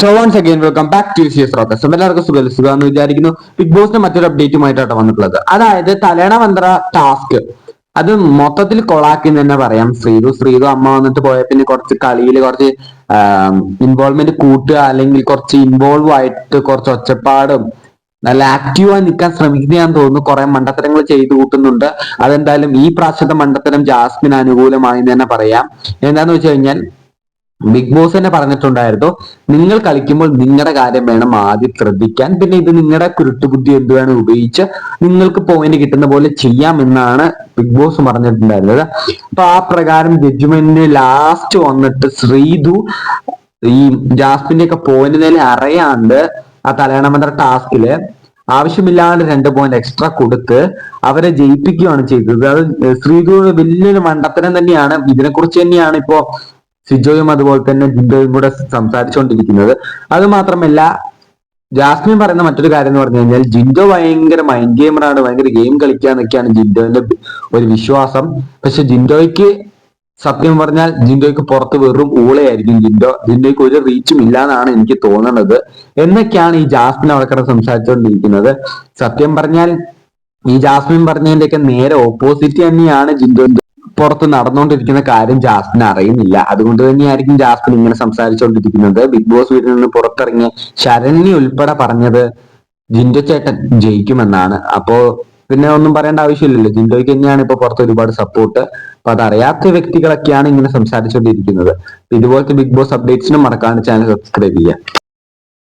So once again welcome back to CS rocks. എല്ലാവർക്കും സുഖമെന്ന് വിചാരിക്കുന്നു. ബിഗ് ബോസിന്റെ മറ്റൊരു അപ്ഡേറ്റുമായിട്ടാണ് വന്നിട്ടുള്ളത്. അതായത് തലേണ മന്ത്ര ടാസ്ക് അത് മൊത്തത്തിൽ കൊളാക്കി തന്നെ പറയാം. ശ്രീതു അമ്മ വന്നിട്ട് പോയ പിന്നെ കുറച്ച് കളിയിൽ കുറച്ച് ഇൻവോൾവ്മെന്റ് കൂട്ടുക, അല്ലെങ്കിൽ കുറച്ച് ഇൻവോൾവ് ആയിട്ട് കുറച്ച് ഒച്ചപ്പാടും നല്ല ആക്റ്റീവായി നിൽക്കാൻ ശ്രമിക്കുകയാന്ന് തോന്നുന്നു. കുറെ മണ്ടത്തരങ്ങൾ ചെയ്തു കൂട്ടുന്നുണ്ട്. അതെന്തായാലും ഈ പ്രാവശ്യത്തെ മണ്ടത്തരം ജാസ്മിന് അനുകൂലമായി തന്നെ പറയാം. എന്താന്ന് വെച്ച് കഴിഞ്ഞാൽ ബിഗ് ബോസ് തന്നെ പറഞ്ഞിട്ടുണ്ടായിരുന്നു, നിങ്ങൾ കളിക്കുമ്പോൾ നിങ്ങളുടെ കാര്യം വേണം ആദ്യം ശ്രദ്ധിക്കാൻ, പിന്നെ ഇത് നിങ്ങളുടെ കുരുട്ടുബുദ്ധി എന്ത് വേണം ഉപയോഗിച്ച് നിങ്ങൾക്ക് പോയിന്റ് കിട്ടുന്ന പോലെ ചെയ്യാമെന്നാണ് ബിഗ് ബോസ് പറഞ്ഞിട്ടുണ്ടായിരുന്നത്. അപ്പൊ ആ പ്രകാരം ജഡ്ജ്മെന്റ് ലാസ്റ്റ് വന്നിട്ട് ശ്രീതു ഈ ജാസ്മിന്റെ ഒക്കെ പോയിന്റ് നില അറിയാണ്ട് ആ തലയണമന്ത്ര ടാസ്കില് ആവശ്യമില്ലാണ്ട് 2 പോയിന്റ് എക്സ്ട്രാ കൊടുത്ത് അവരെ ജയിപ്പിക്കുകയാണ് ചെയ്തത്. അത് ശ്രീതു വലിയൊരു മണ്ടത്തരം തന്നെയാണ്. ഇതിനെക്കുറിച്ച് തന്നെയാണ് ഇപ്പോ സിജോയും അതുപോലെ തന്നെ ജിൻഡോയും കൂടെ സംസാരിച്ചുകൊണ്ടിരിക്കുന്നത്. അത് മാത്രമല്ല, ജാസ്മിൻ പറയുന്ന മറ്റൊരു കാര്യം എന്ന് പറഞ്ഞു കഴിഞ്ഞാൽ ജിൻഡോ ഭയങ്കര മൈൻഡ് ഗെയിമറാണ്, ഭയങ്കര ഗെയിം കളിക്കാന്നൊക്കെയാണ് ജിൻഡോന്റെ ഒരു വിശ്വാസം. പക്ഷെ ജിൻഡോയ്ക്ക് സത്യം പറഞ്ഞാൽ ജിൻഡോയ്ക്ക് പുറത്ത് വെറും ഊളയായിരിക്കും. ജിൻഡോയ്ക്ക് ഒരു റീച്ചും ഇല്ലാന്നാണ് എനിക്ക് തോന്നുന്നത് എന്നൊക്കെയാണ് ഈ ജാസ്മിൻ അവിടെ സംസാരിച്ചുകൊണ്ടിരിക്കുന്നത്. സത്യം പറഞ്ഞാൽ ഈ ജാസ്മിൻ പറഞ്ഞതിന്റെയൊക്കെ നേരെ ഓപ്പോസിറ്റ് തന്നെയാണ് ജിൻഡോ പുറത്ത് നടന്നുകൊണ്ടിരിക്കുന്ന കാര്യം ജാസ്മിൻ അറിയുന്നില്ല. അതുകൊണ്ട് തന്നെയായിരിക്കും ജാസ്മിൻ ഇങ്ങനെ സംസാരിച്ചുകൊണ്ടിരിക്കുന്നത്. ബിഗ് ബോസ് വീട്ടിൽ നിന്ന് പുറത്തിറങ്ങിയ ശരണ്യ ഉൾപ്പെടെ പറഞ്ഞത് ജിൻഡോ ചേട്ടൻ ജയിക്കുമെന്നാണ്. അപ്പോ പിന്നെ ഒന്നും പറയേണ്ട ആവശ്യമില്ലല്ലോ. ജിൻഡോയ്ക്ക് തന്നെയാണ് ഇപ്പൊ പുറത്ത് ഒരുപാട് സപ്പോർട്ട്. അപ്പൊ അതറിയാത്ത വ്യക്തികളൊക്കെയാണ് ഇങ്ങനെ സംസാരിച്ചുകൊണ്ടിരിക്കുന്നത്. ഇതുപോലത്തെ ബിഗ് ബോസ് അപ്ഡേറ്റ്സിനും മറക്കാണ്ട് ചാനൽ സബ്സ്ക്രൈബ് ചെയ്യുക.